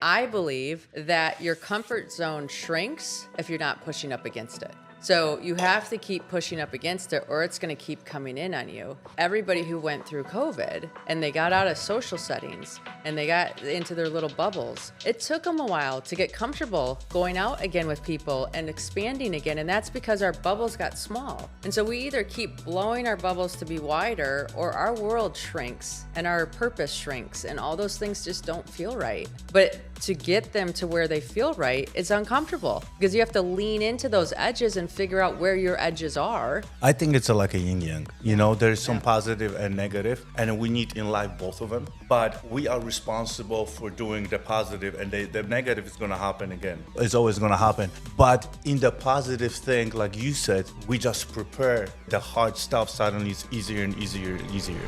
I believe that your comfort zone shrinks if you're not pushing up against it. So you have to keep pushing up against it or it's going to keep coming in on you. Everybody who went through COVID and they got out of social settings and they got into their little bubbles, it took them a while to get comfortable going out again with people and expanding again. And that's because our bubbles got small. And so we either keep blowing our bubbles to be wider or our world shrinks and our purpose shrinks and all those things just don't feel right. But to get them to where they feel right, it's uncomfortable because you have to lean into those edges and figure out where your edges are. I think it's like a yin yang. You know, there's some positive and negative, and we need in life both of them. But we are responsible for doing the positive, and the negative is going to happen again. It's always going to happen. But in the positive thing, like you said, we just prepare the hard stuff. Suddenly it's easier and easier and easier.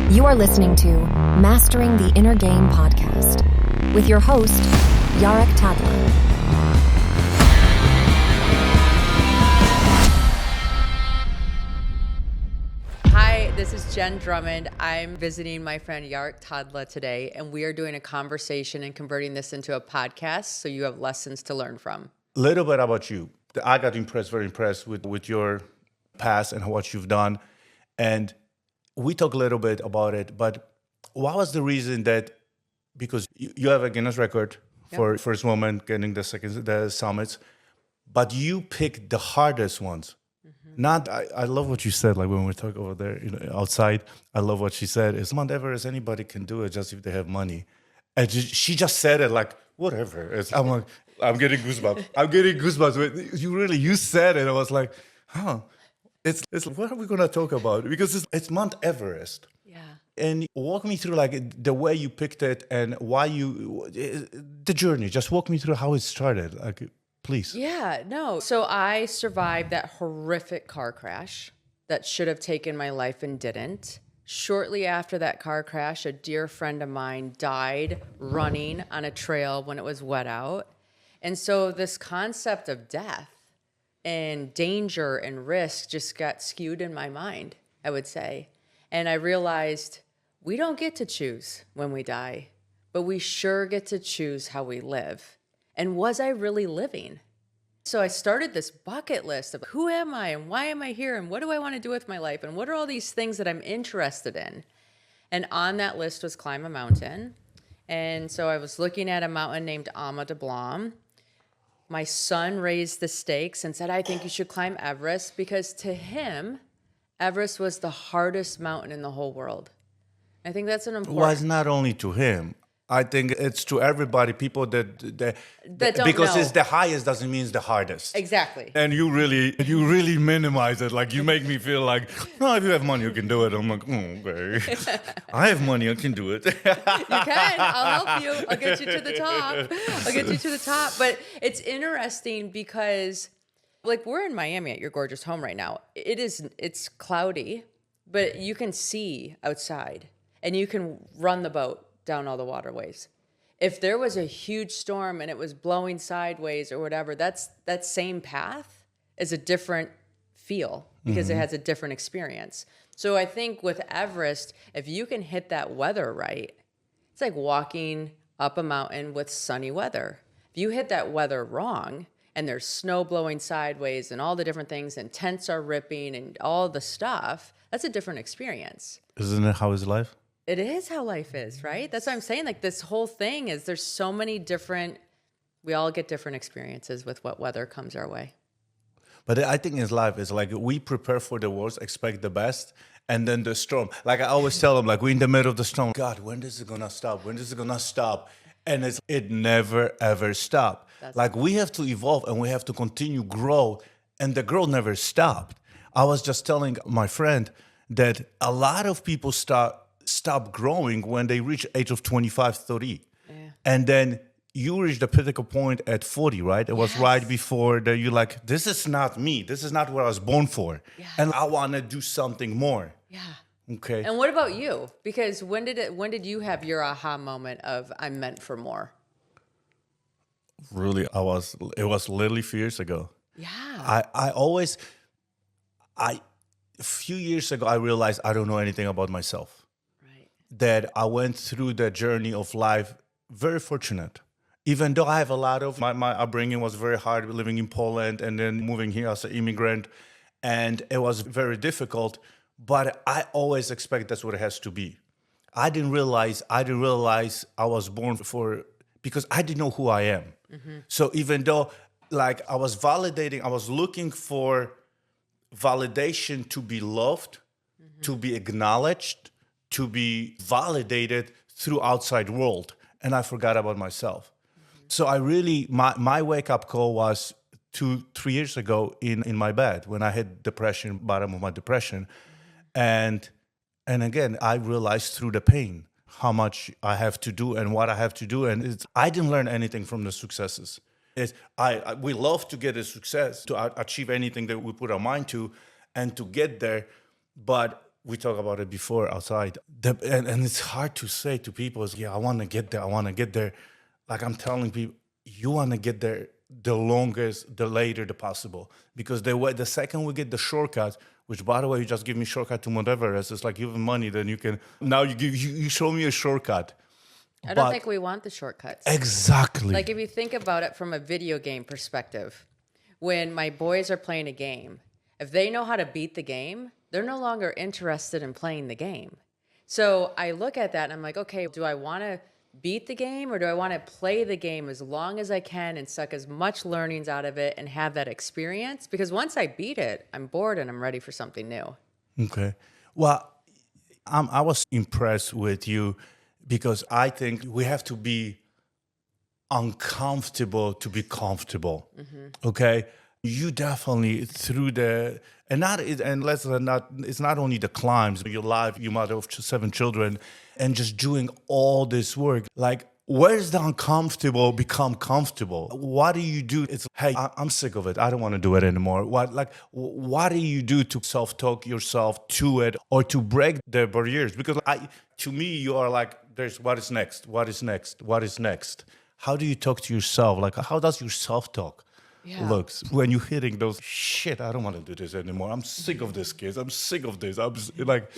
You are listening to Mastering the Inner Game podcast with your host, Jarek Tadla. Hi, this is Jenn Drummond. I'm visiting my friend Jarek Tadla today, and we are doing a conversation and converting this into a podcast so you have lessons to learn from. A little bit about you. I got very impressed with your past and what you've done. And we talk a little bit about it, but what was the reason that, because you have a Guinness record for first woman getting the summits, but you picked the hardest ones. Not, I love what you said, like when we talk over there, outside, I love what she said, is Mount Everest, anybody can do it just if they have money. And she just said it like, whatever. I'm like, I'm getting goosebumps. You said it. I was like, it's what are we going to talk about? Because it's Mount Everest. Yeah. And walk me through like the way you picked it and why the journey. Just walk me through how it started. Like, please. Yeah, no. So I survived that horrific car crash that should have taken my life and didn't. Shortly after that car crash, a dear friend of mine died running on a trail when it was wet out. And so this concept of death and danger and risk just got skewed in my mind, I would say. And I realized we don't get to choose when we die, but we sure get to choose how we live. And was I really living? So I started this bucket list of who am I and why am I here and what do I want to do with my life and what are all these things that I'm interested in? And on that list was climb a mountain. And so I was looking at a mountain named Ama de Blanc. My son raised the stakes and said, I think you should climb Everest, because to him, Everest was the hardest mountain in the whole world. I think that's an important... Well, it's not only to him. I think it's to everybody, people that don't because know. It's the highest doesn't mean it's the hardest. Exactly. And you really minimize it. Like you make me feel like, no, if you have money, you can do it. I'm like, okay. I have money, I can do it. You can. I'll help you. I'll get you to the top. But it's interesting because, like, we're in Miami at your gorgeous home right now. It's cloudy, but you can see outside and you can run the boat down all the waterways. If there was a huge storm and it was blowing sideways or whatever, that same path is a different feel because it has a different experience. So I think with Everest, if you can hit that weather right, it's like walking up a mountain with sunny weather. If you hit that weather wrong and there's snow blowing sideways and all the different things and tents are ripping and all the stuff, that's a different experience. Isn't it how is life? It is how life is, right? That's what I'm saying. Like, this whole thing is there's so many different, we all get different experiences with what weather comes our way. But I think in life, it's like we prepare for the worst, expect the best, and then the storm. Like I always tell them, like we're in the middle of the storm. God, when is it going to stop? When is it going to stop? And it never, ever stop. Like we have to evolve and we have to continue grow, and the growth never stopped. I was just telling my friend that a lot of people stop growing when they reach age of 25, 30. Yeah. And then you reach the pinnacle point at 40, right? It was right before that you're like, this is not me. This is not what I was born for. Yeah. And I want to do something more. Yeah. Okay. And what about you? Because when did you have your aha moment of I'm meant for more? Really, it was literally 4 years ago. Yeah. A few years ago, I realized I don't know anything about myself. That I went through the journey of life very fortunate. Even though I have a lot of, my upbringing was very hard, living in Poland and then moving here as an immigrant. And it was very difficult, but I always expect that's what it has to be. I didn't realize I was born because I didn't know who I am. So even though like I was looking for validation to be loved, to be acknowledged, to be validated through outside world. And I forgot about myself. So I really, my wake-up call was 2-3 years ago in my bed when I had depression, bottom of my depression. And again, I realized through the pain how much I have to do and what I have to do. And I didn't learn anything from the successes. We love to get a success, to achieve anything that we put our mind to and to get there. But we talked about it before outside. And it's hard to say to people, I want to get there. Like I'm telling people, you want to get there the later the possible. Because the second we get the shortcut, which by the way, you just give me shortcut to Mount Everest, it's like you have money, then you show me a shortcut. I don't think we want the shortcuts. Exactly. Like if you think about it from a video game perspective, when my boys are playing a game, if they know how to beat the game, they're no longer interested in playing the game. So I look at that and I'm like, okay, do I want to beat the game or do I want to play the game as long as I can and suck as much learnings out of it and have that experience? Because once I beat it, I'm bored and I'm ready for something new. Okay. Well, I was impressed with you because I think we have to be uncomfortable to be comfortable. Okay. You definitely it's not only the climbs, your life, you mother of 7 children, and just doing all this work. Like, where's the uncomfortable become comfortable? What do you do? It's, hey, I'm sick of it. I don't want to do it anymore. What do you do to self-talk yourself to it or to break the barriers? Because to me, you are like, there's what is next? What is next? What is next? How do you talk to yourself? Like, how does your self-talk looks when you're hitting those shit? I don't want to do this anymore. I'm sick of this, kids. I'm sick of this. I'm like,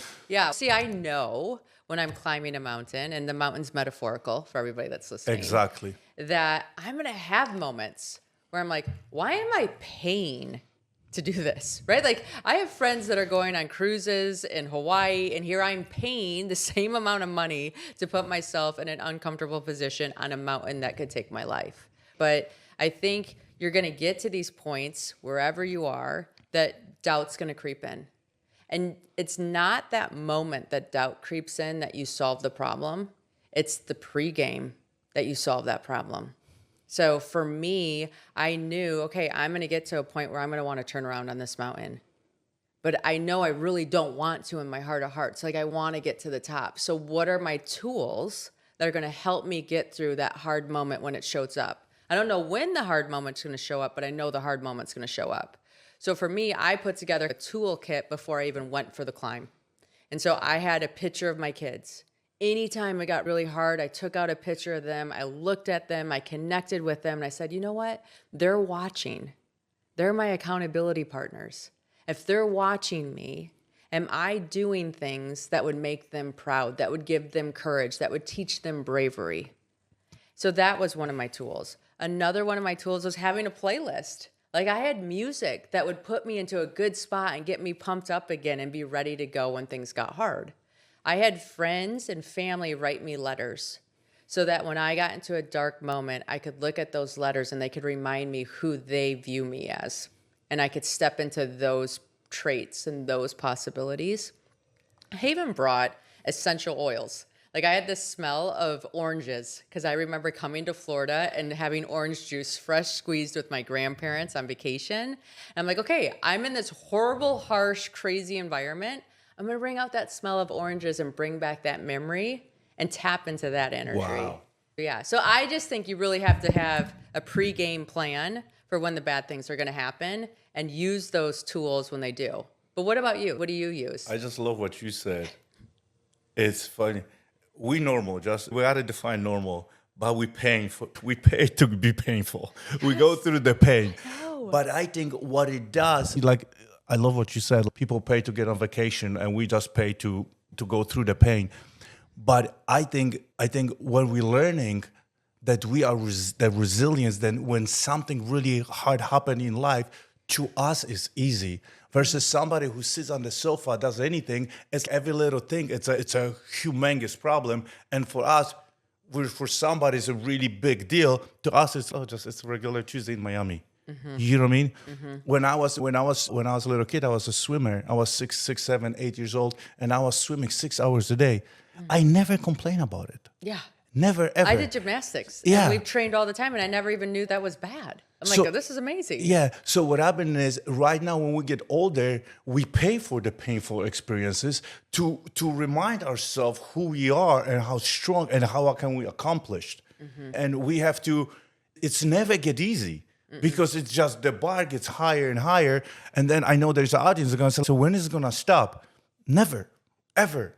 See, I know when I'm climbing a mountain, and the mountain's metaphorical for everybody that's listening. Exactly. That I'm going to have moments where I'm like, why am I paying to do this? Right? Like I have friends that are going on cruises in Hawaii, and here I'm paying the same amount of money to put myself in an uncomfortable position on a mountain that could take my life. But I think you're going to get to these points wherever you are that doubt's going to creep in. And it's not that moment that doubt creeps in that you solve the problem. It's the pregame that you solve that problem. So for me, I knew, okay, I'm going to get to a point where I'm going to want to turn around on this mountain. But I know I really don't want to in my heart of hearts. Like I want to get to the top. So what are my tools that are going to help me get through that hard moment when it shows up? I don't know when the hard moment's going to show up, but I know the hard moment's going to show up. So for me, I put together a toolkit before I even went for the climb. And so I had a picture of my kids. Anytime it got really hard, I took out a picture of them. I looked at them. I connected with them. And I said, you know what? They're watching. They're my accountability partners. If they're watching me, am I doing things that would make them proud, that would give them courage, that would teach them bravery? So that was one of my tools. Another one of my tools was having a playlist. Like I had music that would put me into a good spot and get me pumped up again and be ready to go when things got hard. I had friends and family write me letters so that when I got into a dark moment, I could look at those letters and they could remind me who they view me as. And I could step into those traits and those possibilities. I even brought essential oils. Like I had this smell of oranges because I remember coming to Florida and having orange juice fresh squeezed with my grandparents on vacation. And I'm like, okay, I'm in this horrible, harsh, crazy environment. I'm going to bring out that smell of oranges and bring back that memory and tap into that energy. Wow. Yeah. So I just think you really have to have a pre-game plan for when the bad things are going to happen and use those tools when they do. But what about you? What do you use? I just love what you said. It's funny. We gotta define normal, but we pay to be painful. We go through the pain. But I think what it does, like, I love what you said. People pay to get on vacation, and we just pay to go through the pain. But I think when we're learning that we are the resilience. Then when something really hard happens in life, to us is easy. Versus somebody who sits on the sofa, does anything, it's every little thing. It's a humongous problem, and for us, for somebody, it's a really big deal. To us, it's it's a regular Tuesday in Miami. You know what I mean? When I was a little kid, I was a swimmer. I was 6, 7, 8 years old, and I was swimming 6 hours a day. I never complained about it. Yeah. Never ever. I did gymnastics. Yeah. And we trained all the time, and I never even knew that was bad. I'm like, So- oh, this is amazing. Yeah. So what happened is right now when we get older, we pay for the painful experiences to remind ourselves who we are and how strong and how can we accomplish. And we have to, it's never get easy because it's just the bar gets higher and higher. And then I know there's an audience that's going to say, so when is it going to stop? Never, ever.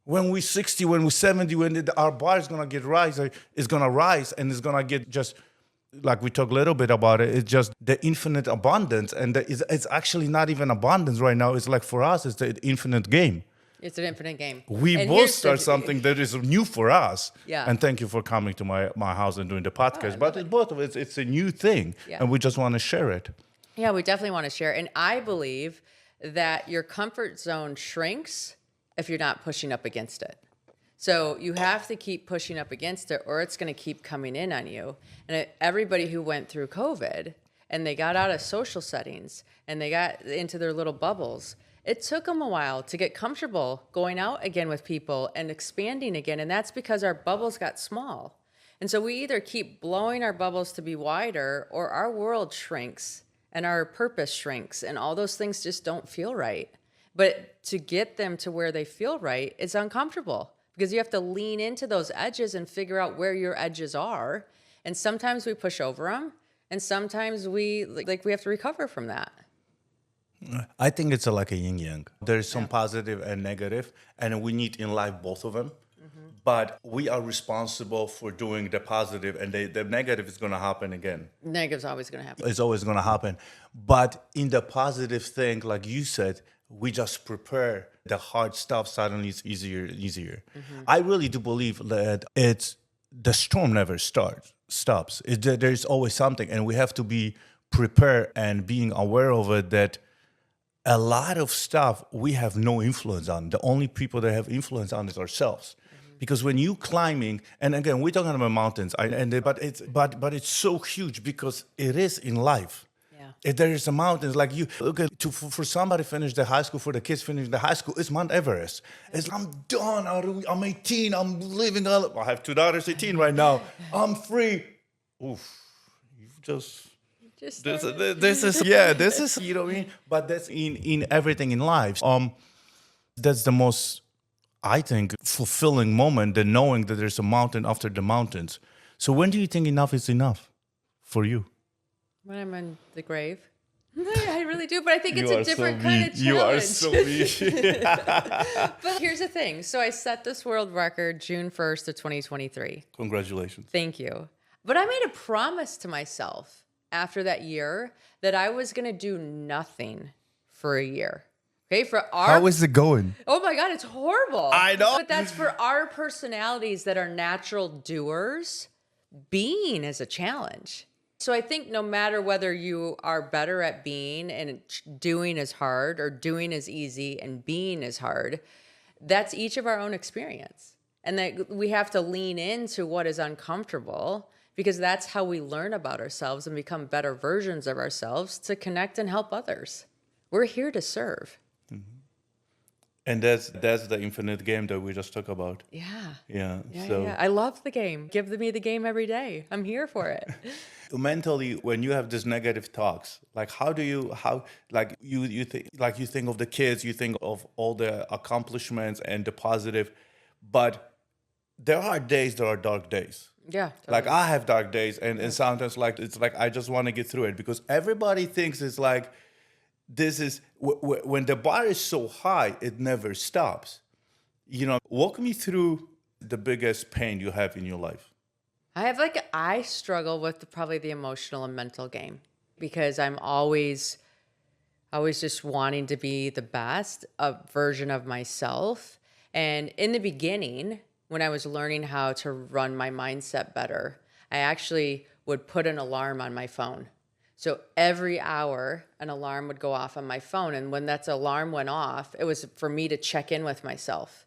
When we're 60, when we're 70, our bar is going to get rise, it's going to rise and it's going to get just, like we talked a little bit about it, it's just the infinite abundance. And it's actually not even abundance right now. It's like for us, it's the infinite game. It's an infinite game. We And both here's start something that is new for us. Yeah. And thank you for coming to my house and doing the podcast. But it's both of it, it's a new thing. Yeah. And we just want to share it. Yeah, we definitely want to share. And I believe that your comfort zone shrinks if you're not pushing up against it. So you have to keep pushing up against it or it's going to keep coming in on you. And everybody who went through COVID and they got out of social settings and they got into their little bubbles, it took them a while to get comfortable going out again with people and expanding again. And that's because our bubbles got small. And so we either keep blowing our bubbles to be wider or our world shrinks and our purpose shrinks and all those things just don't feel right. But to get them to where they feel right, it's uncomfortable because you have to lean into those edges and figure out where your edges are. And sometimes we push over them and sometimes we have to recover from that. I think it's like a yin yang. There's some positive and negative, and we need in life both of them. But we are responsible for doing the positive, and the negative is going to happen again. Negative's always going to happen. It's always going to happen. But in the positive thing, like you said, we just prepare the hard stuff. Suddenly it's easier and easier. I really do believe that the storm never stops. There's always something, and we have to be prepared and being aware of it, that a lot of stuff we have no influence on. The only people that have influence on is ourselves. Because when you climbing, and again, we're talking about mountains, but it's so huge because it is in life. Yeah. If there is a mountain, like you look at for somebody finish the high school, for the kids finish the high school, it's Mount Everest. It's I'm done. I'm 18. I'm living. I have 2 daughters, 18 right now. I'm free. Oof, you've just. This is you know what I mean. But that's in everything in life. That's the most, I think, fulfilling moment, the knowing that there's a mountain after the mountains. So when do you think enough is enough for you? When I'm in the grave. I really do, but I think it's You a are different so kind mean. of challenge. You are so mean. But here's the thing. So I set this world record June 1st of 2023. Congratulations. Thank you. But I made a promise to myself after that year that I was going to do nothing for a year. Okay, How is it going? Oh my God, it's horrible. I know. But that's for our personalities that are natural doers. Being is a challenge. So I think no matter whether you are better at being and doing is hard or doing is easy and being is hard, that's each of our own experience. And that we have to lean into what is uncomfortable because that's how we learn about ourselves and become better versions of ourselves to connect and help others. We're here to serve. And that's the infinite game that we just talked about. Yeah. So I love the game. Give me the game every day. I'm here for it. mentally, when you have these negative talks, like you think of the kids, you think of all the accomplishments and the positive, but there are days, there are dark days. Yeah. Totally. Like I have dark days, and sometimes it's like I just want to get through it because everybody thinks it's like this is when the bar is so high, it never stops. You know, walk me through the biggest pain you have in your life. I struggle with probably the emotional and mental game because I'm always just wanting to be the best version of myself. And in the beginning, when I was learning how to run my mindset better, I actually would put an alarm on my phone. So every hour, an alarm would go off on my phone. And when that alarm went off, it was for me to check in with myself.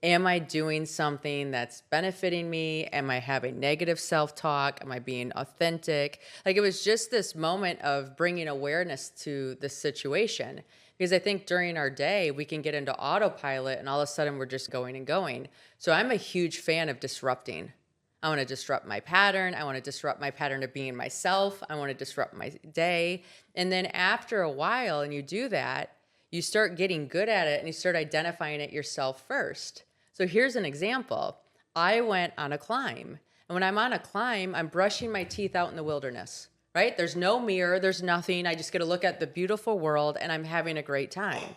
Am I doing something that's benefiting me? Am I having negative self-talk? Am I being authentic? Like, it was just this moment of bringing awareness to the situation. Because I think during our day, we can get into autopilot and all of a sudden we're just going and going. So I'm a huge fan of disrupting. I want to disrupt my pattern. I want to disrupt my pattern of being myself. I want to disrupt my day. And then after a while, and you do that, you start getting good at it and you start identifying it yourself first. So here's an example. I went on a climb. And when I'm on a climb, I'm brushing my teeth out in the wilderness, right? There's no mirror. There's nothing. I just get to look at the beautiful world and I'm having a great time.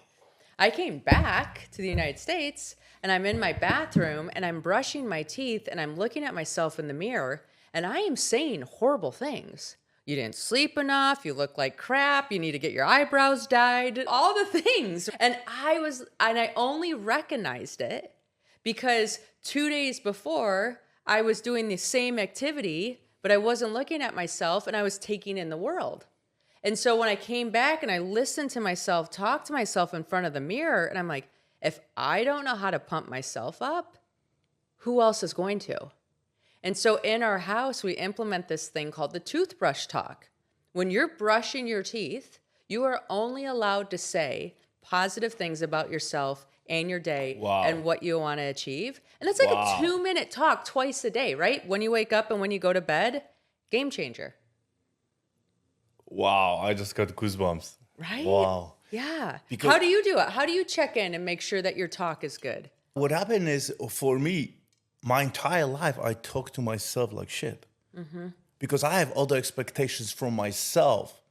I came back to the United States and I'm in my bathroom and I'm brushing my teeth and I'm looking at myself in the mirror and I am saying horrible things. You didn't sleep enough. You look like crap. You need to get your eyebrows dyed, all the things. And I only recognized it because 2 days before I was doing the same activity, but I wasn't looking at myself and I was taking in the world. And so when I came back and I listened to myself, talk to myself in front of the mirror, and I'm like, if I don't know how to pump myself up, who else is going to? And so in our house, we implement this thing called the toothbrush talk. When you're brushing your teeth, you are only allowed to say positive things about yourself and your day and what you want to achieve. And that's like a 2-minute talk twice a day, right? When you wake up and when you go to bed, game changer. Wow, I just got goosebumps. Right? Wow. Yeah. Because how do you do it? How do you check in and make sure that your talk is good? what happened is, for me, my entire life, I talk to myself like shit. Mm-hmm. Because I have other expectations from myself.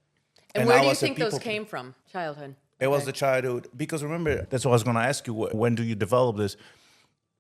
And where do you think those came from? Childhood. It was the childhood. Because remember, that's what I was going to ask you. When do you develop this?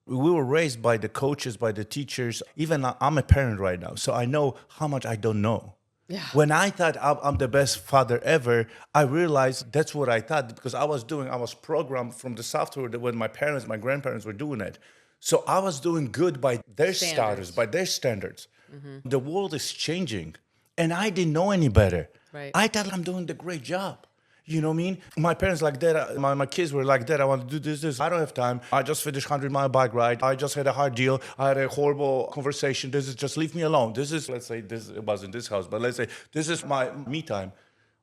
We were raised by the coaches, by the teachers. Even I'm a parent right now, so I know how much I don't know. Yeah. When I thought I'm the best father ever, I realized that's what I thought because I was programmed from the software that when my parents, my grandparents were doing it. So I was doing good by their standards, by their standards. Mm-hmm. The world is changing and I didn't know any better. Right. I thought I'm doing the great job. You know what I mean? My parents like that. My kids were like that. I want to do this. I don't have time. I just finished 100-mile bike ride. I just had a hard deal. I had a horrible conversation. This is just leave me alone. This is, let's say, this it was in this house, but let's say this is my me time.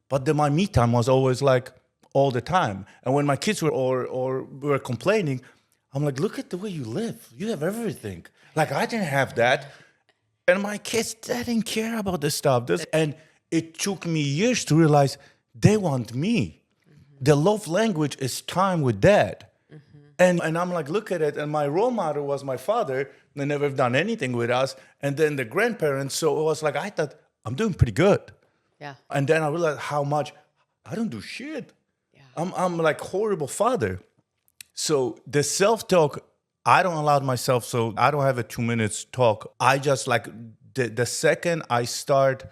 But then my me time was always like all the time. And when my kids were or were complaining, I'm like, look at the way you live. You have everything. Like I didn't have that. And my kids, they didn't care about this stuff. And it took me years to realize they want me. Mm-hmm. The love language is time with dad. Mm-hmm. And I'm like, look at it. And my role model was my father. They never have done anything with us. And then the grandparents. So it was like, I thought, I'm doing pretty good. Yeah. And then I realized how much I don't do shit. Yeah. I'm like horrible father. So the self-talk, I don't allow myself. So I don't have a 2 minutes talk. I just like the second I start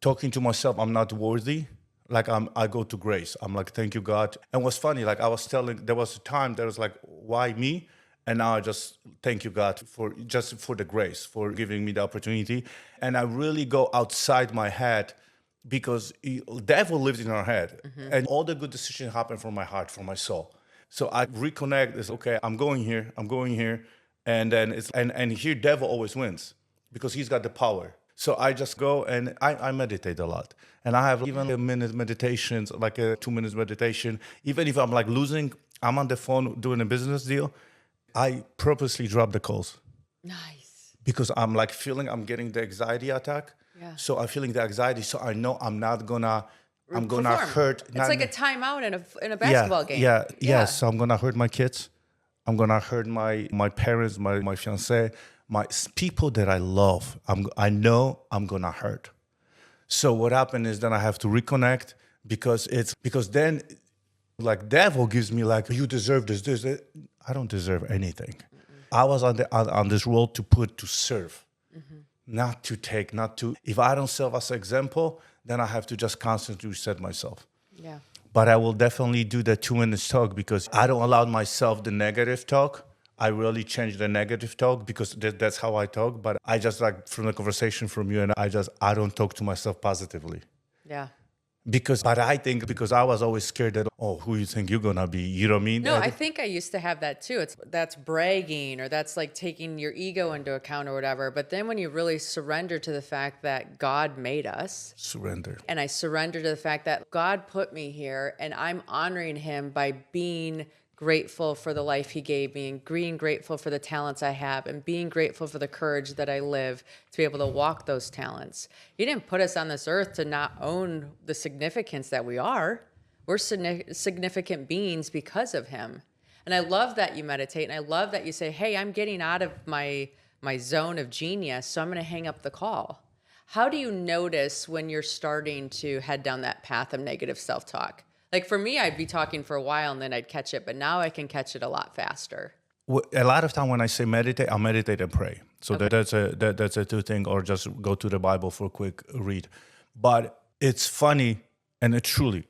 talking to myself, I'm not worthy. Like I go to grace. I'm like, thank you, God. And what's funny, like I was telling, there was a time that was like, why me? And now I just thank you, God, for the grace, for giving me the opportunity. And I really go outside my head because the devil lives in our head. Mm-hmm. And all the good decisions happen from my heart, from my soul. So I reconnect. It's okay, I'm going here. And then and here devil always wins because he's got the power. So I just go and I meditate a lot. And I have even a minute meditations, like a 2 minutes meditation. Even if I'm like I'm on the phone doing a business deal, I purposely drop the calls. Nice. Because I'm like I'm getting the anxiety attack. Yeah. So I'm feeling the anxiety. So I know I'm gonna hurt. It's like a timeout in a basketball game. Yeah. So I'm gonna hurt my kids. I'm gonna hurt my parents, my fiancé, my people that I love. I know I'm gonna hurt. So what happened is then I have to reconnect because then like devil gives me like you deserve this. I don't deserve anything. Mm-mm. I was on this world to serve, not to take, not to. If I don't serve as an example, then I have to just constantly reset myself. Yeah. But I will definitely do the 2 minutes talk because I don't allow myself the negative talk. I really changed the negative talk because that's how I talk. But I just like from the conversation from you, and I don't talk to myself positively. Yeah. But I think because I was always scared that, oh, who you think you're gonna be? You know what I mean? No, I think I used to have that too. That's bragging, or that's like taking your ego into account or whatever. But then when you really surrender to the fact that God made us, Surrender. and I surrender to the fact that God put me here, and I'm honoring him by being grateful for the life he gave me, and being grateful for the talents I have, and being grateful for the courage that I live to be able to walk those talents. He didn't put us on this earth to not own the significance that we are. We're significant beings because of him. And I love that you meditate, and I love that you say, hey, I'm getting out of my zone of genius, so I'm going to hang up the call. How do you notice when you're starting to head down that path of negative self-talk? Like for me, I'd be talking for a while and then I'd catch it, but now I can catch it a lot faster. A lot of time when I say meditate, I meditate and pray. So Okay. that's a two thing, or just go to the Bible for a quick read. But it's funny, and it truly,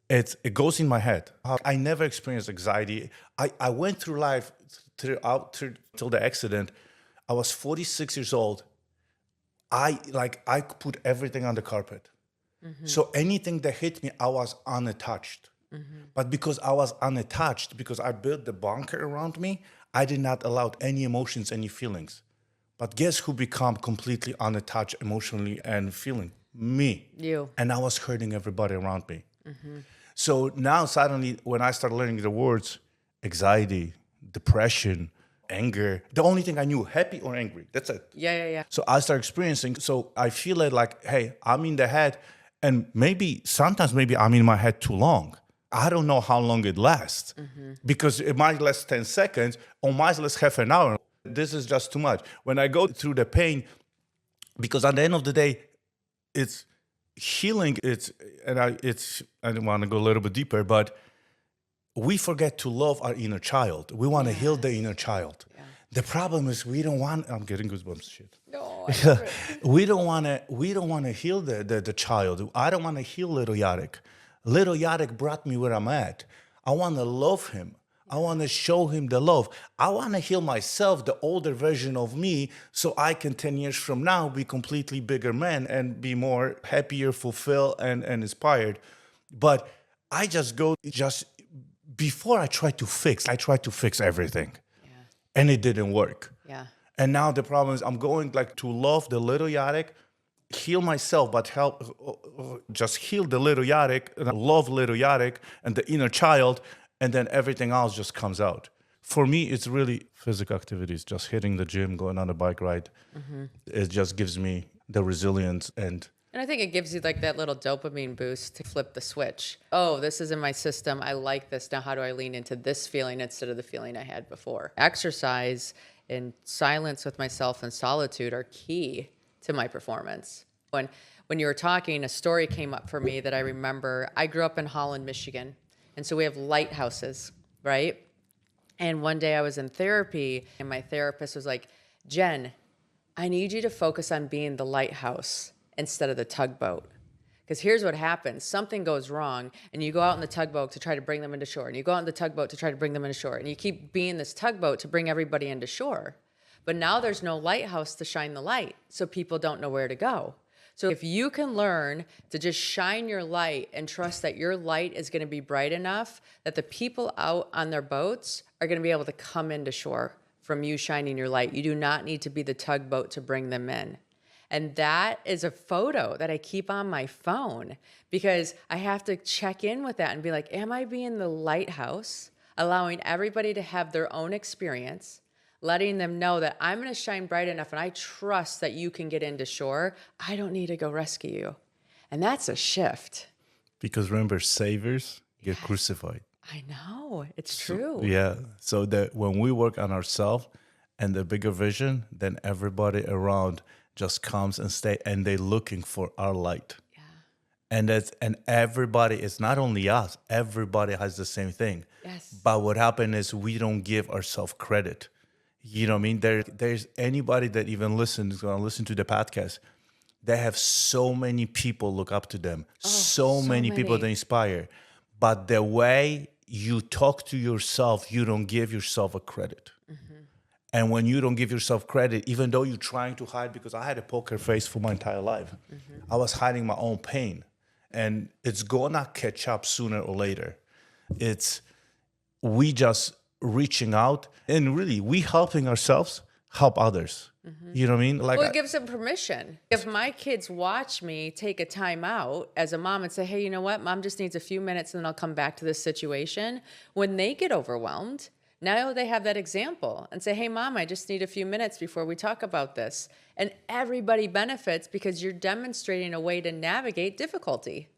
it goes in my head. I never experienced anxiety. I went through life till the accident. I was 46 years old. I put everything on the carpet. Mm-hmm. So anything that hit me, I was unattached. Mm-hmm. But because I was unattached, because I built the bunker around me, I did not allow any emotions, any feelings. But guess who became completely unattached emotionally and feeling? Me. You. And I was hurting everybody around me. Mm-hmm. So now suddenly, when I started learning the words, anxiety, depression, anger, the only thing I knew, happy or angry, that's it. Yeah. So I started experiencing, so I feel it like, hey, I'm in the head, and sometimes I'm in my head too long. I don't know how long it lasts, because it might last 10 seconds or might last half an hour. This is just too much. When I go through the pain, because at the end of the day, it's healing. I don't want to go a little bit deeper, but we forget to love our inner child. We want to heal the inner child. Yeah. The problem is I'm getting goosebumps, shit. No, we don't want to heal the child. I don't want to heal little Jarek. Little Jarek brought me where I'm at. I want to love him. I want to show him the love. I want to heal myself, the older version of me, so I can 10 years from now be completely bigger man and be more happier, fulfilled, and inspired. But I before I tried to fix everything. Yeah. And it didn't work. Yeah. And now the problem is I'm going to love the little Jarek, heal myself, but just heal the little Jarek, and love little Jarek and the inner child, and then everything else just comes out. For me, it's really physical activities, just hitting the gym, going on a bike ride. Mm-hmm. It just gives me the resilience and I think it gives you like that little dopamine boost to flip the switch. Oh, this is in my system. I like this. Now how do I lean into this feeling instead of the feeling I had before? Exercise and silence with myself and solitude are key to my performance. When you were talking, a story came up for me that I remember. I grew up in Holland, Michigan. And so we have lighthouses, right? And one day I was in therapy and my therapist was like, Jenn, I need you to focus on being the lighthouse instead of the tugboat. Because here's what happens. Something goes wrong, and you go out in the tugboat to try to bring them into shore, and you go out in the tugboat to try to bring them into shore, and you keep being this tugboat to bring everybody into shore. But now there's no lighthouse to shine the light, so people don't know where to go. So if you can learn to just shine your light and trust that your light is going to be bright enough that the people out on their boats are going to be able to come into shore from you shining your light. You do not need to be the tugboat to bring them in. And that is a photo that I keep on my phone because I have to check in with that and be like, am I being the lighthouse, allowing everybody to have their own experience, letting them know that I'm going to shine bright enough and I trust that you can get into shore. I don't need to go rescue you. And that's a shift. Because remember, saviors get crucified. I know. It's true. Yeah. So that when we work on ourselves and the bigger vision, then everybody around just comes and stay, and they're looking for our light. Yeah. And everybody, it's not only us, everybody has the same thing. Yes. But what happened is we don't give ourselves credit. You know what I mean? There's anybody that even is going to listen to the podcast. They have so many people look up to them. So many people they inspire. But the way you talk to yourself, you don't give yourself a credit. And when you don't give yourself credit, even though you're trying to hide, because I had a poker face for my entire life, I was hiding my own pain. And it's gonna catch up sooner or later. It's we just reaching out, and really we helping ourselves help others. You know what I mean? Like, Well, it gives them permission. If my kids watch me take a time out as a mom and say, hey, you know what? Mom just needs a few minutes and then I'll come back to this situation. When they get overwhelmed, now they have that example and say, hey, Mom, I just need a few minutes before we talk about this. And everybody benefits because you're demonstrating a way to navigate difficulty.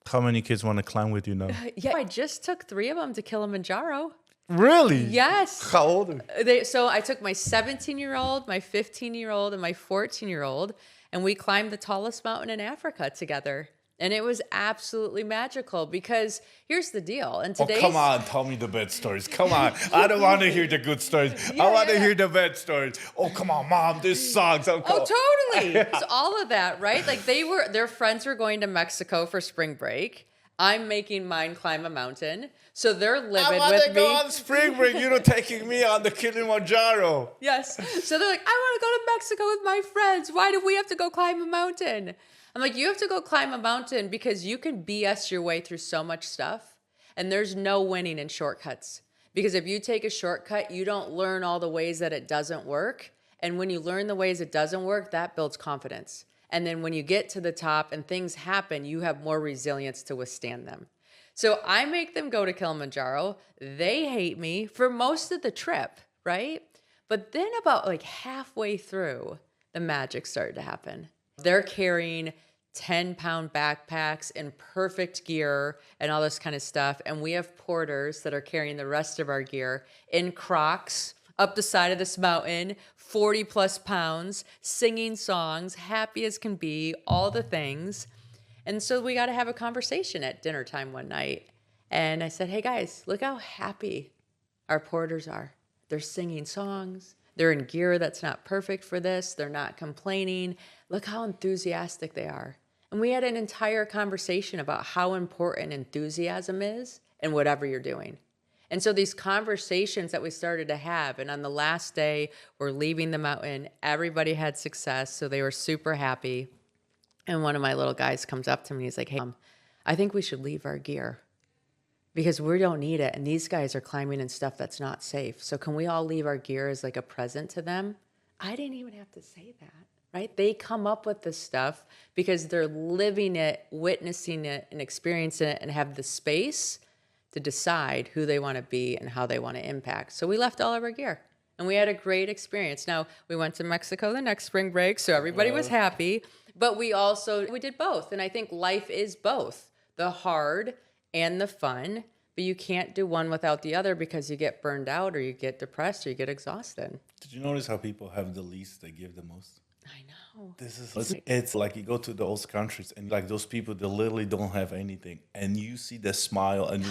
how many kids want to climb with you now? Yeah, I just took 3 of them to Kilimanjaro. Really? Yes. How old are they? So I took my 17-year-old, my 15-year-old, and my 14-year-old, and we climbed the tallest mountain in Africa together. And it was absolutely magical because here's the deal. And Oh, today's come on, tell me the bad stories. Come on. I don't want to hear the good stories. I want to hear the bad stories. Oh, come on, Mom, this sucks. Oh, totally. So all of that, right? Like their friends were going to Mexico for spring break. I'm making mine climb a mountain. So they're I living want with to me. go on spring break. You're not taking me on the Kilimanjaro. Yes. So they're like, I want to go to Mexico with my friends. Why do we have to go climb a mountain? I'm like, you have to go climb a mountain because you can BS your way through so much stuff. And there's no winning in shortcuts. Because if you take a shortcut, you don't learn all the ways that it doesn't work. And when you learn the ways it doesn't work, that builds confidence. And then when you get to the top and things happen, you have more resilience to withstand them. So I make them go to Kilimanjaro. They hate me for most of the trip, right? But then about like halfway through, the magic started to happen. They're carrying 10-pound backpacks in perfect gear and all this kind of stuff. And we have porters that are carrying the rest of our gear in Crocs up the side of this mountain, 40 plus pounds, singing songs, happy as can be, all the things. And so we got to have a conversation at dinner time one night. And I said, hey guys, look how happy our porters are. They're singing songs. They're in gear that's not perfect for this. They're not complaining. Look how enthusiastic they are. And we had an entire conversation about how important enthusiasm is in whatever you're doing. And so these conversations that we started to have, and on the last day, we're leaving the mountain, everybody had success, so they were super happy. And one of my little guys comes up to me, he's like, hey, Mom, I think we should leave our gear because we don't need it. And these guys are climbing in stuff that's not safe. So can we all leave our gear as like a present to them? I didn't even have to say that, right? They come up with this stuff because they're living it, witnessing it, and experiencing it, and have the space to decide who they want to be and how they want to impact. So we left all of our gear and we had a great experience. Now, we went to Mexico the next spring break, so everybody was happy, but we did both. And I think life is both the hard and the fun, but you can't do one without the other because you get burned out or you get depressed or you get exhausted. Did you notice how people have the least, they give the most? I know. It's like you go to those countries and like those people that literally don't have anything, and you see the smile, and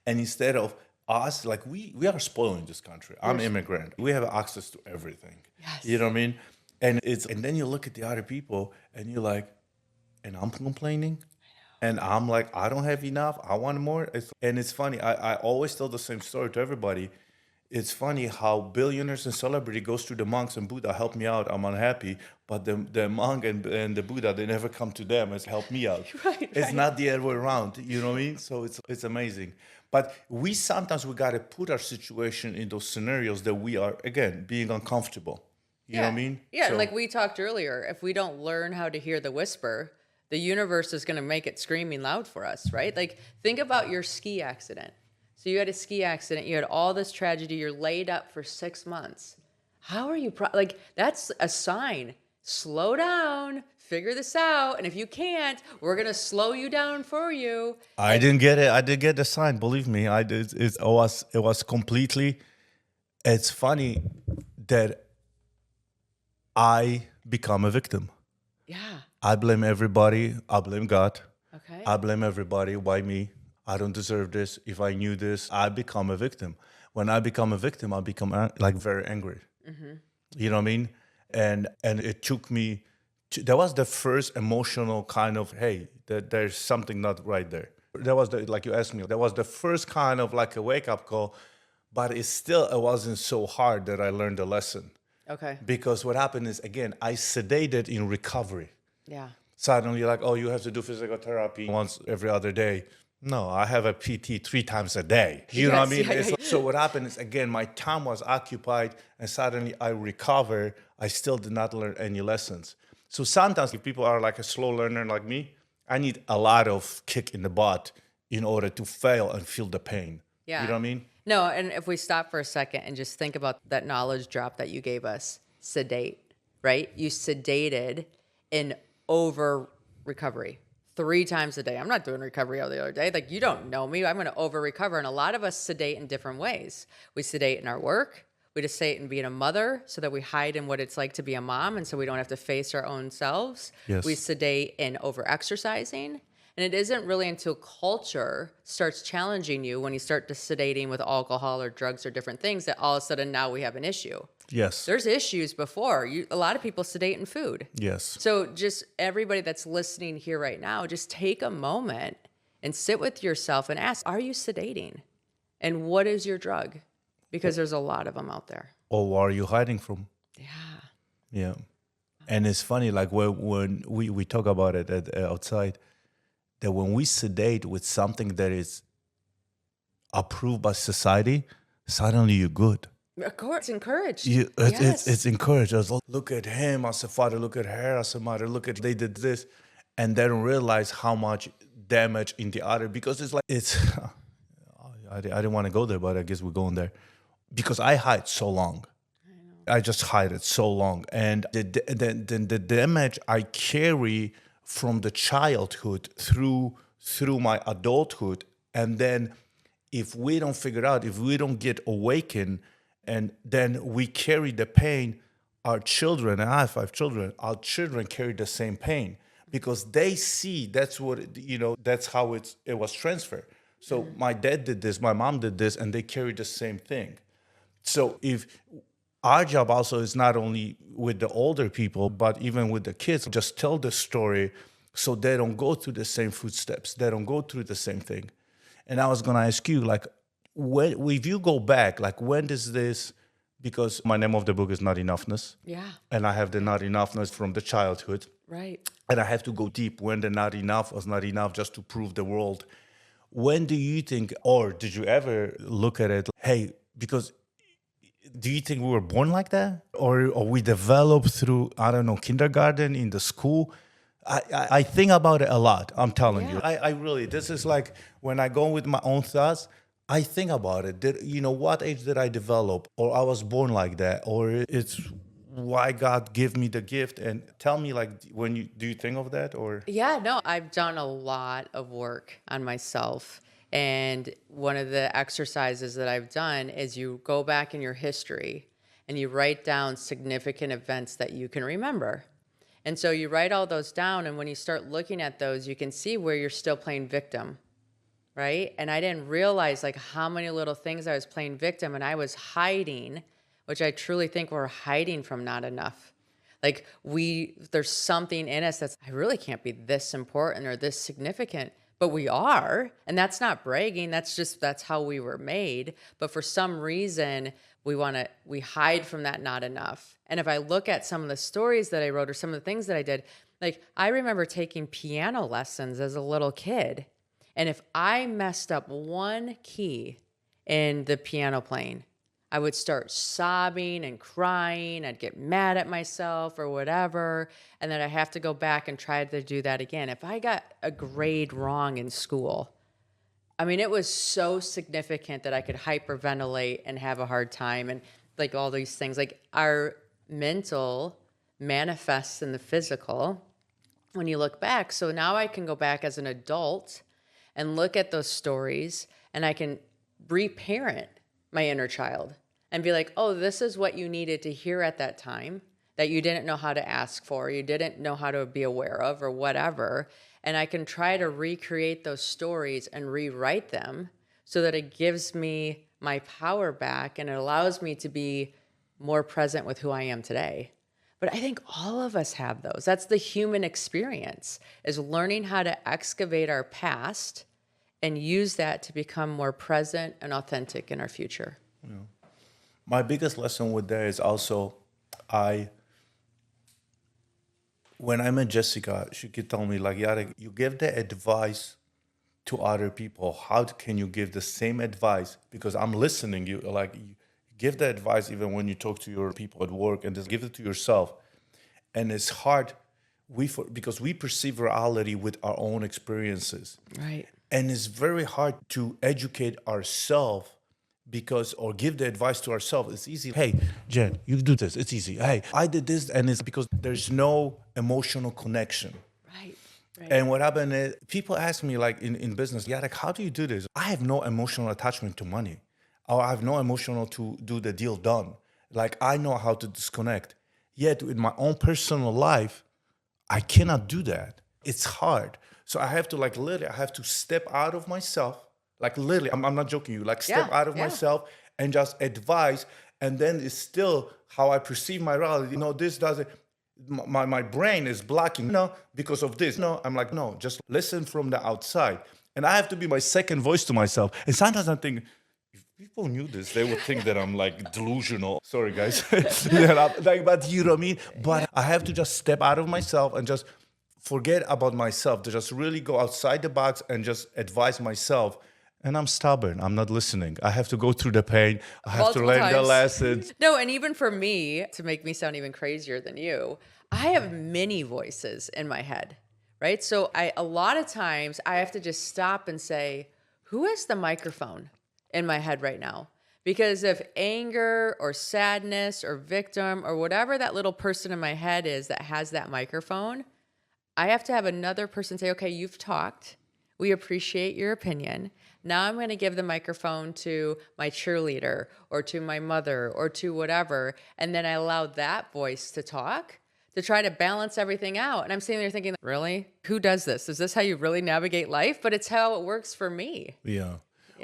and instead of us, like we are spoiled in this country. I'm immigrant. We have access to everything. Yes. You know what I mean? And then you look at the other people and you're like, and I'm complaining. And I'm like, I don't have enough. I want more. And it's funny. I always tell the same story to everybody. It's funny how billionaires and celebrity goes to the monks and Buddha, help me out, I'm unhappy. But the monk and the Buddha, they never come to them as help me out. It's not the other way around. You know what I mean? So it's amazing. But we got to put our situation in those scenarios that we are, again, being uncomfortable. You know what I mean? Yeah, So, like we talked earlier, if we don't learn how to hear the whisper, the universe is going to make it screaming loud for us, right? Like think about your ski accident. So you had a ski accident, you had all this tragedy, you're laid up for 6 months. How are you, like that's a sign. Slow down, figure this out. And if you can't, we're going to slow you down for you. I didn't get it. I did get the sign. Believe me, I did. It was completely. It's funny that I become a victim. Yeah. I blame everybody. I blame God. Okay. I blame everybody. Why me? I don't deserve this. If I knew this, I become a victim. When I become a victim, I become like very angry. Mm-hmm. You know what I mean? And it took me. That was the first emotional kind of, hey, there's something not right there. That was like you asked me. That was the first kind of like a wake up call. but it wasn't so hard that I learned the lesson. Okay. Because what happened is, again, I sedated in recovery. Yeah. Suddenly, like, oh, you have to do physical therapy once every other day. No, I have a PT 3 times a day. You know what I mean? So what happened is, again, my time was occupied, and suddenly I recover. I still did not learn any lessons. So sometimes if people are like a slow learner like me, I need a lot of kick in the butt in order to fail and feel the pain. Yeah. You know what I mean? No, and if we stop for a second and just think about that knowledge drop that you gave us, sedate, right? You sedated in over recovery 3 times a day. I'm not doing recovery all the other day. Like, you don't know me. I'm going to over recover. And a lot of us sedate in different ways. We sedate in our work. We just sedate in being a mother so that we hide in what it's like to be a mom. And so we don't have to face our own selves. Yes. We sedate in over exercising. And it isn't really until culture starts challenging you, when you start to sedating with alcohol or drugs or different things, that all of a sudden now we have an issue. Yes. There's issues before. A lot of people sedate in food. Yes. So just everybody that's listening here right now, just take a moment and sit with yourself and ask, are you sedating? And what is your drug? Because there's a lot of them out there. Or what are you hiding from? Yeah. Yeah. And it's funny, like when we talk about it outside, that when we sedate with something that is approved by society, suddenly you're good. Of course, it's encouraged. It's encouraged. As look at him as a father, look at her as a mother, look at they did this, and they don't realize how much damage in the other, because I didn't want to go there, but I guess we're going there, because I hide so long. I just hide it so long, and the damage I carry from the childhood through my adulthood, and then if we don't figure out, if we don't get awakened, and then we carry the pain, our children, and I have 5 children, our children carry the same pain, because they see that's what, that's how it was transferred. So my dad did this, my mom did this, and they carry the same thing. So if our job also is not only with the older people, but even with the kids, just tell the story so they don't go through the same footsteps. They don't go through the same thing. And I was going to ask you, like, if you go back, like, when does this, because my name of the book is Not Enoughness. Yeah. And I have the not enoughness from the childhood. Right. And I have to go deep when the not enough was not enough, just to prove the world. When do you think, or did you ever look at it, hey, because do you think we were born like that? Or we developed through, I don't know, kindergarten, in the school? I think about it a lot, I'm telling you. I really, this is like when I go with my own thoughts, I think about it. What age did I develop? Or I was born like that? Or it's why God gave me the gift? And tell me, like, do you think of that? Or Yeah, no, I've done a lot of work on myself. And one of the exercises that I've done is you go back in your history and you write down significant events that you can remember. And so you write all those down, and when you start looking at those, you can see where you're still playing victim, right? And I didn't realize, like, how many little things I was playing victim, and I was hiding, which I truly think we're hiding from not enough. Like, there's something in us I really can't be this important or this significant. But we are, and that's not bragging. That's how we were made. But for some reason, we hide from that not enough. And if I look at some of the stories that I wrote or some of the things that I did, like, I remember taking piano lessons as a little kid. And if I messed up one key in the piano playing, I would start sobbing and crying. I'd get mad at myself or whatever. And then I have to go back and try to do that again. If I got a grade wrong in school, I mean, it was so significant that I could hyperventilate and have a hard time. And like all these things, like our mental manifests in the physical when you look back. So now I can go back as an adult and look at those stories, and I can reparent my inner child and be like, oh, this is what you needed to hear at that time that you didn't know how to ask for, you didn't know how to be aware of, or whatever. And I can try to recreate those stories and rewrite them so that it gives me my power back and it allows me to be more present with who I am today. But I think all of us have those. That's the human experience, is learning how to excavate our past and use that to become more present and authentic in our future. My biggest lesson with that is also, when I met Jessica, she could tell me, like, Jarek, you give the advice to other people. How can you give the same advice? Because I'm listening. You give the advice even when you talk to your people at work, and just give it to yourself. And it's hard, because we perceive reality with our own experiences. Right. And it's very hard to educate ourselves or give the advice to ourselves. It's easy. Hey, Jen, you do this. It's easy. Hey, I did this. And it's because there's no emotional connection. Right. And what happened is, people ask me, like, in business, Jarek, how do you do this? I have no emotional attachment to money. Or I have no emotional to do the deal done. Like, I know how to disconnect. Yet in my own personal life, I cannot do that. It's hard. So I have to, like, literally, I have to step out of myself. Like, literally, I'm not joking you. Like, step out of myself and just advise. And then it's still how I perceive my reality. No, this doesn't, my brain is blocking, because of this. No, I'm like, no, just listen from the outside. And I have to be my second voice to myself. And sometimes I think, if people knew this, they would think that I'm, like, delusional. Sorry, guys. But you know what I mean? But I have to just step out of myself and just forget about myself, to just really go outside the box and just advise myself. And I'm stubborn. I'm not listening. I have to go through the pain. I have to learn the lessons. No, and even for me, to make me sound even crazier than you, I have many voices in my head, right? So a lot of times I have to just stop and say, who has the microphone in my head right now? Because if anger or sadness or victim or whatever that little person in my head is that has that microphone, I have to have another person say, okay, you've talked. We appreciate your opinion. Now I'm going to give the microphone to my cheerleader or to my mother or to whatever. And then I allow that voice to talk to try to balance everything out. And I'm sitting there thinking, really? Who does this? Is this how you really navigate life? But it's how it works for me. Yeah.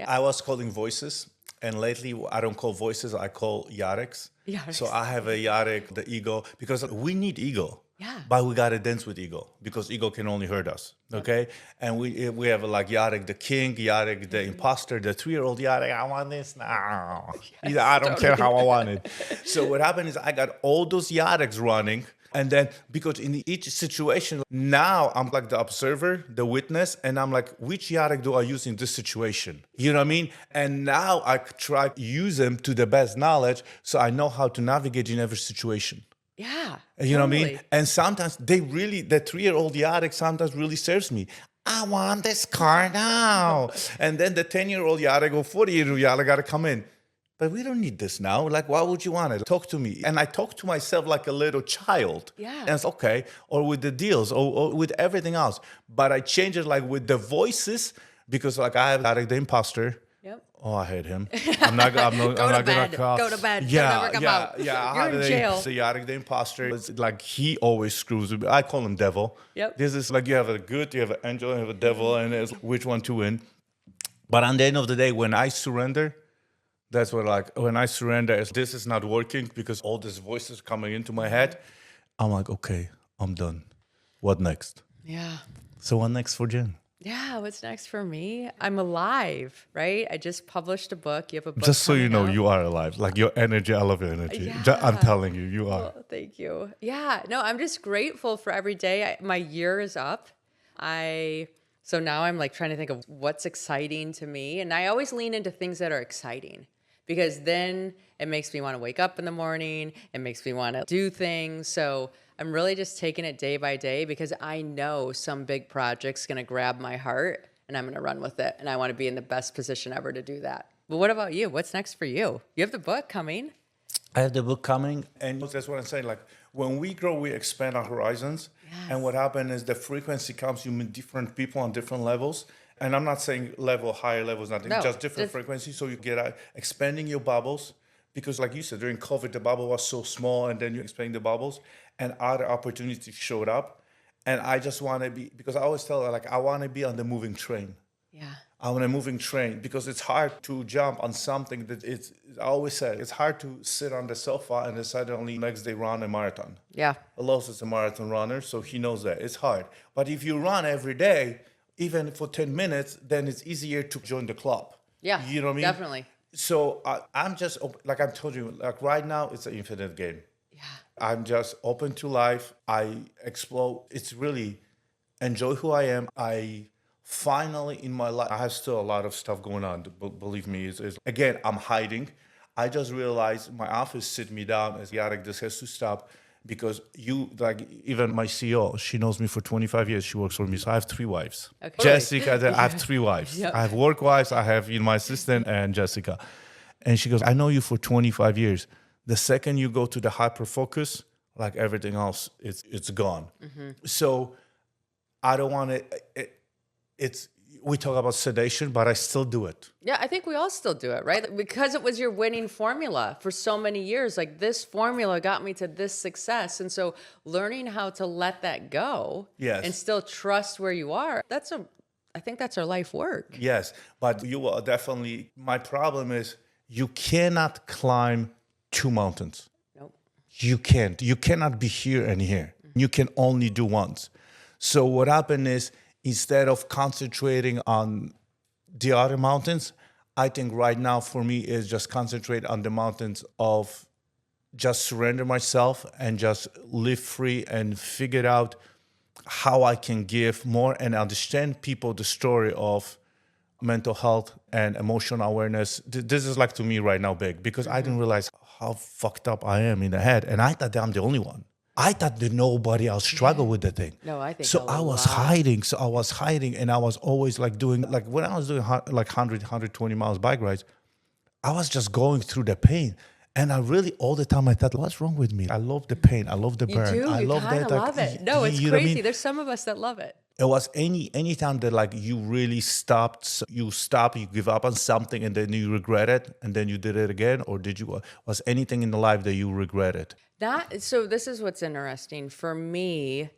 I was calling voices. And lately, I don't call voices. I call Jareks. So I have a Jarek, the ego, because we need ego. Yeah. But we got to dance with ego, because ego can only hurt us, okay? And we have, like, Jarek the king, Jarek the imposter, the 3-year-old Jarek, I want this now. I don't care how I want it. So what happened is I got all those Jareks running. And then, because in each situation, now I'm like the observer, the witness, and I'm like, which Jarek do I use in this situation? You know what I mean? And now I try to use them to the best knowledge, so I know how to navigate in every situation. Yeah. You know what I mean? And sometimes the 3-year-old Jarek sometimes really serves me. I want this car now. And then the 10-year-old Jarek or 40-year-old Jarek got to come in. But we don't need this now. Like, why would you want it? Talk to me. And I talk to myself like a little child. Yeah. And it's okay. Or with the deals or with everything else. But I change it, like, with the voices, because, like, I have Jarek the imposter. Yep. Oh, I hate him. I'm not gonna call. Go to bed. Yeah, Don't ever come out. Yeah. You're in jail. So Jarek the imposter. It's like, he always screws with me. I call him devil. Yep. This is like, you have a good, you have an angel, you have a devil, and it's which one to win. But at the end of the day, when I surrender, that's what, like, when I surrender, this is not working because all these voices coming into my head. I'm like, okay, I'm done. What next? Yeah. So what next for Jen? Yeah, what's next for me? I'm alive, right? I just published a book. You have a book. Just so you know, out. you are alive. Like, your energy, I love your energy. Yeah. I'm telling you, you are. Oh, thank you. Yeah, no, I'm just grateful for every day. My year is up. So now I'm, like, trying to think of what's exciting to me. And I always lean into things that are exciting, because then it makes me want to wake up in the morning. It makes me want to do things. So I'm really just taking it day by day, because I know some big project's going to grab my heart and I'm going to run with it. And I want to be in the best position ever to do that. But what about you? What's next for you? You have the book coming. I have the book coming, and that's what I'm saying. Like, when we grow, we expand our horizons. Yes. And what happens is the frequency comes, you meet different people on different levels. And I'm not saying higher levels, nothing, No, just different frequencies. So you get expanding your bubbles. Because, like you said, during COVID, the bubble was so small, and then you expand the bubbles, and other opportunities showed up. And I just want to be, because I always tell her, like, I want to be on the moving train. Yeah. I'm on a moving train, because it's hard to jump on something that I always say, it's hard to sit on the sofa and decide only next day run a marathon. Yeah. Alois is a marathon runner, so he knows that. It's hard. But if you run every day, even for 10 minutes, then it's easier to join the club. Yeah, You know what I mean? definitely. So I'm just like I told you, like right now it's an infinite game. Yeah. I'm just open to life. I explore. It's really enjoy who I am. I finally in my life, I have still a lot of stuff going on. Believe me, is again, I'm hiding. I just realized my office sit me down as Jarek, this has to stop because you, like even my CEO, she knows me for 25 years. She works for me. So I have 3 wives. Okay. Jessica, I have 3 wives. Yep. I have work wives. I have my assistant and Jessica. And she goes, I know you for 25 years. The second you go to the hyper focus, like everything else, it's gone. So I don't want to, we talk about sedation, but I still do it. Yeah, I think we all still do it, right? Because it was your winning formula for so many years. Like this formula got me to this success. And so learning how to let that go Yes. and still trust where you are, I think that's our life work. Yes, but you are definitely, my problem is you cannot climb 2 mountains. Nope. You can't. You cannot be here and here. You can only do once. So what happened is instead of concentrating on the other mountains, I think right now for me is just concentrate on the mountains of just surrender myself and just live free and figure out how I can give more and understand people the story of mental health and emotional awareness. This is like to me right now big because I didn't realize how fucked up I am in the head. And I thought that I'm the only one. I thought that nobody else struggled with the thing. No, I think so. a I was lot. hiding. So I was hiding, and I was always like doing like when I was doing like 100, 120 miles bike rides, I was just going through the pain. And I really all the time I thought, what's wrong with me? I love the pain. I love the You burn. do. I You love kind of that. love it. No, it's you know what I crazy. mean? There's some of us that love it. It was any time that like you really stopped, you give up on something and then you regret it and then you did it again, or was anything in the life that you regretted? So this is what's interesting for me.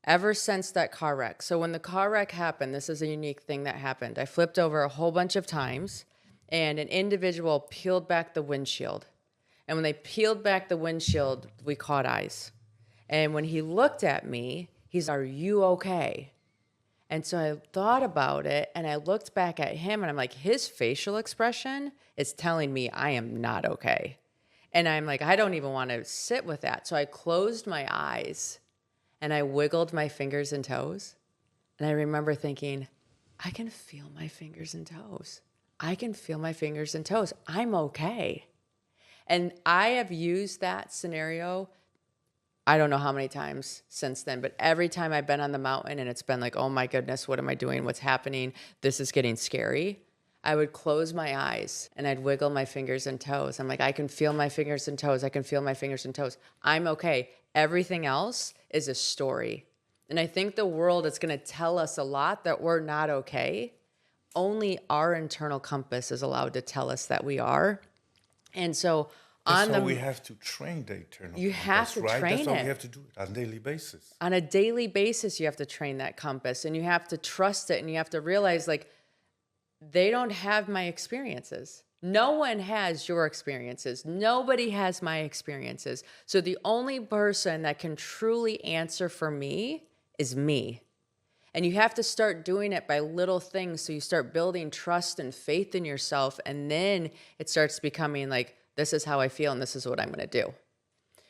Ever since that car wreck. So when the car wreck happened, this is a unique thing that happened. I flipped over a whole bunch of times, and an individual peeled back the windshield. And when they peeled back the windshield, we caught eyes. And when he looked at me, he's, "Are you okay?" And so I thought about it, and I looked back at him, and I'm like, his facial expression is telling me I am not okay. And I'm like, I don't even want to sit with that. So I closed my eyes, and I wiggled my fingers and toes. And I remember thinking, I can feel my fingers and toes. I can feel my fingers and toes. I'm okay. And I have used that scenario, I don't know how many times since then, but every time I've been on the mountain and it's been like, oh my goodness, what am I doing? What's happening? This is getting scary. I would close my eyes and I'd wiggle my fingers and toes. I'm like, I can feel my fingers and toes. I can feel my fingers and toes. I'm okay. Everything else is a story. And I think the world is going to tell us a lot that we're not okay. Only our internal compass is allowed to tell us that we are. And so we have to train the internal you compass, have to right? train That's what it. we have to do it on a daily basis. On a daily basis, you have to train that compass, and you have to trust it, and you have to realize, like, they don't have my experiences. No one has your experiences. Nobody has my experiences. So the only person that can truly answer for me is me. And you have to start doing it by little things. So you start building trust and faith in yourself. And then it starts becoming like, this is how I feel and this is what I'm going to do.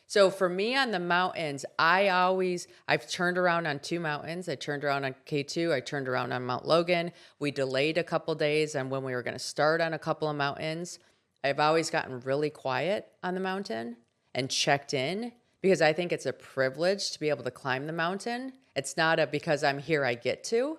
So for me on the mountains, I've turned around on 2 mountains. I turned around on K2. I turned around on Mount Logan. We delayed a couple days on when we were going to start on a couple of mountains. I've always gotten really quiet on the mountain and checked in because I think it's a privilege to be able to climb the mountain. It's not because I'm here, I get to.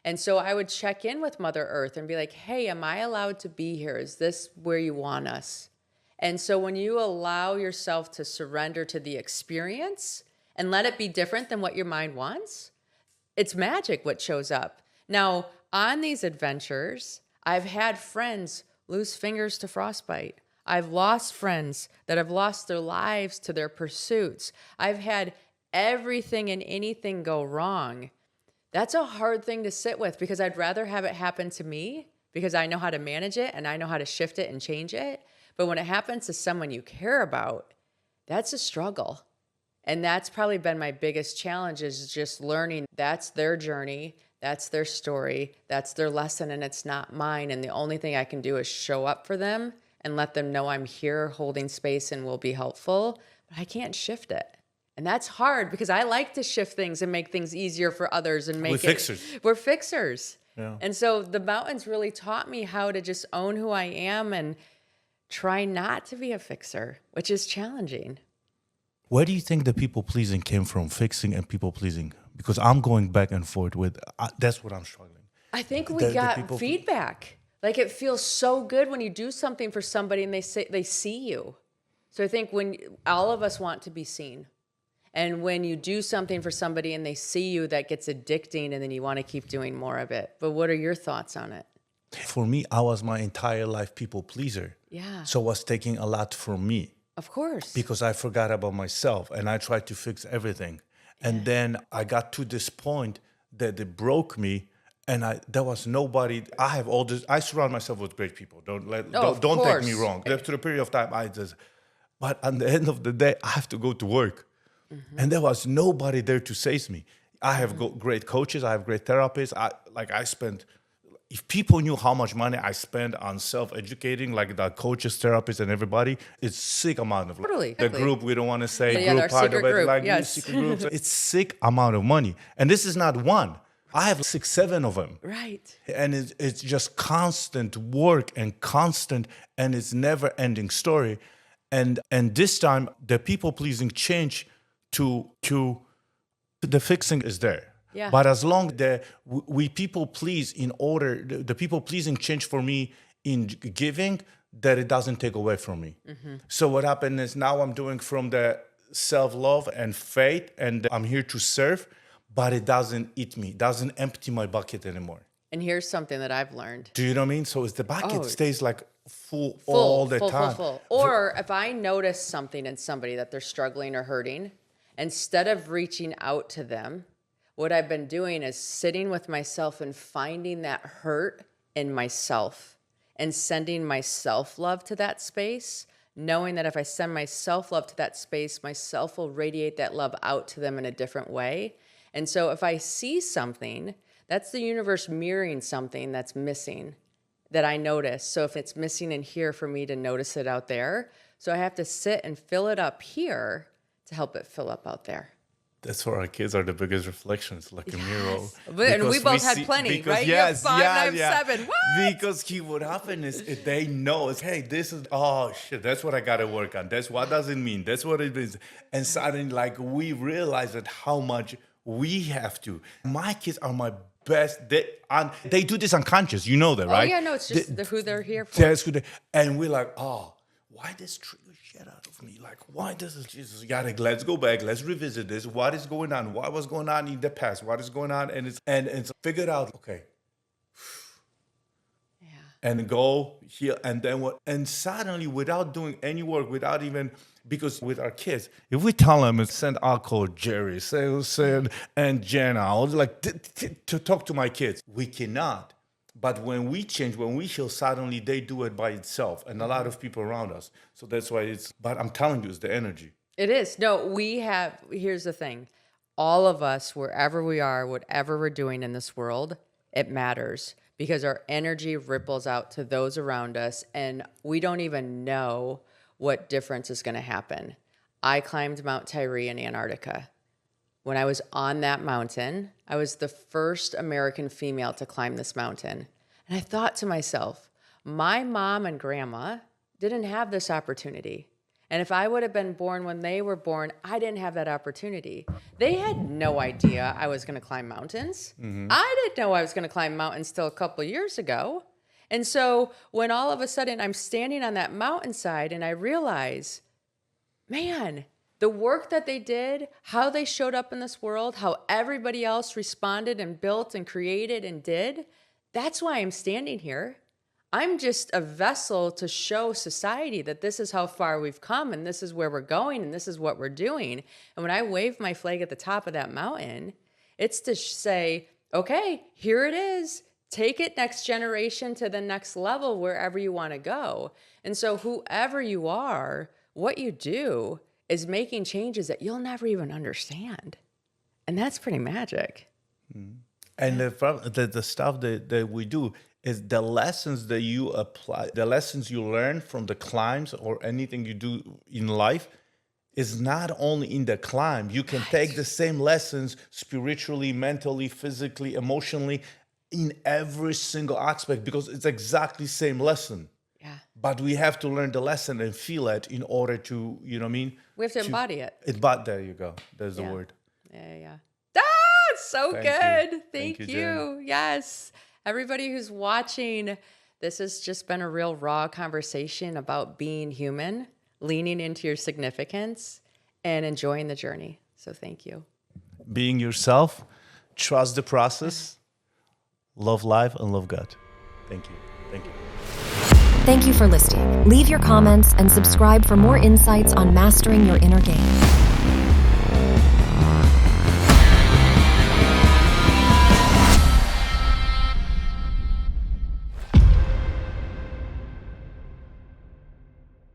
And so I would check in with Mother Earth and be like, hey, am I allowed to be here? Is this where you want us? And so when you allow yourself to surrender to the experience and let it be different than what your mind wants, it's magic what shows up. Now, on these adventures, I've had friends lose fingers to frostbite. I've lost friends that have lost their lives to their pursuits. I've had everything and anything go wrong. That's a hard thing to sit with because I'd rather have it happen to me because I know how to manage it and I know how to shift it and change it. But when it happens to someone you care about, that's a struggle. And that's probably been my biggest challenge is just learning that's their journey. That's their story. That's their lesson, and it's not mine. And the only thing I can do is show up for them and let them know I'm here holding space and will be helpful. But I can't shift it. And that's hard because I like to shift things and make things easier for others and make We're fixers. We're fixers. Yeah. And so the mountains really taught me how to just own who I am and try not to be a fixer, which is challenging. Where do you think the people pleasing came from, fixing and people pleasing? Because I'm going back and forth with, that's what I'm struggling. I think we got feedback. Like it feels so good when you do something for somebody and they see you. So I think when all of us want to be seen. And when you do something for somebody and they see you, that gets addicting and then you want to keep doing more of it. But what are your thoughts on it? For me, I was my entire life people pleaser. Yeah. So it was taking a lot from me. Of course. Because I forgot about myself and I tried to fix everything. Yeah. And then I got to this point that it broke me and there was nobody. I have all this, I surround myself with great people. Don't take me wrong. After a period of time, but at the end of the day, I have to go to work. Mm-hmm. And there was nobody there to save me. I have great coaches. I have great therapists. If people knew how much money I spend on self-educating, like the coaches, therapists, and everybody, it's sick amount of the group. We don't want to say group part of it, like secret groups. It's sick amount of money, and this is not one. I have 6, 7 of them. Right. And it's just constant work and it's never-ending story. And this time the people pleasing change to the fixing is there. Yeah. But as long as we people please the people pleasing change for me in giving, that it doesn't take away from me. Mm-hmm. So what happened is now I'm doing from the self-love and faith, and I'm here to serve, but it doesn't eat me, doesn't empty my bucket anymore. And here's something that I've learned. Do you know what I mean? So the bucket stays like full all the time. Full. Or if I notice something in somebody that they're struggling or hurting, instead of reaching out to them, what I've been doing is sitting with myself and finding that hurt in myself and sending my self-love to that space, knowing that if I send my self-love to that space, myself will radiate that love out to them in a different way. And so if I see something, that's the universe mirroring something that's missing that I notice. So if it's missing in here, for me to notice it out there. So I have to sit and fill it up here to help it fill up out there. That's where our kids are the biggest reflections, like a mirror. And we both had plenty, right? Yes, you have 5, and I have 7. What? Because what happened is they know, hey, this is, oh shit, that's what I got to work on. That's what does it mean. That's what it is. And suddenly, like, we realize that how much we have to. My kids are my best. They do this unconscious. You know that, right? Oh, yeah, no, it's just who they're here for. That's who and we're like, why this trigger shit out of me? Like, why does this Jesus? Let's go back. Let's revisit this. What is going on? What was going on in the past? What is going on? And it's figured out. Okay. Yeah. And go here and then what? And suddenly, without doing any work, without even because with our kids, if we tell them send alcohol, Jerry, and Jenna, like to talk to my kids, we cannot. But when we change, when we heal, suddenly they do it by itself, and a lot of people around us. So that's why but I'm telling you, it's the energy. It is. No, here's the thing. All of us, wherever we are, whatever we're doing in this world, it matters because our energy ripples out to those around us, and we don't even know what difference is going to happen. I climbed Mount Tyree in Antarctica. When I was on that mountain, I was the first American female to climb this mountain. And I thought to myself, my mom and grandma didn't have this opportunity. And if I would have been born when they were born, I didn't have that opportunity. They had no idea I was going to climb mountains. Mm-hmm. I didn't know I was going to climb mountains till a couple of years ago. And so when all of a sudden I'm standing on that mountainside and I realize, man, the work that they did, how they showed up in this world, how everybody else responded and built and created and did, that's why I'm standing here. I'm just a vessel to show society that this is how far we've come and this is where we're going and this is what we're doing. And when I wave my flag at the top of that mountain, it's to say, okay, here it is. Take it next generation to the next level, wherever you want to go. And so whoever you are, what you do is making changes that you'll never even understand. And that's pretty magic. And the stuff that we do is the lessons that you apply, the lessons you learn from the climbs or anything you do in life is not only in the climb. You can take the same lessons spiritually, mentally, physically, emotionally, in every single aspect, because it's exactly the same lesson. Yeah. But we have to learn the lesson and feel it in order to, you know what I mean? We have to embody it. There you go. There's the word. Yeah. Ah, so Thank good. you. Thank Thank you. you, Jenn. Yes. Everybody who's watching, this has just been a real raw conversation about being human, leaning into your significance, and enjoying the journey. So thank you. Being yourself, trust the process, love life, and love God. Thank you. Thank you. Thank you for listening. Leave your comments and subscribe for more insights on mastering your inner game.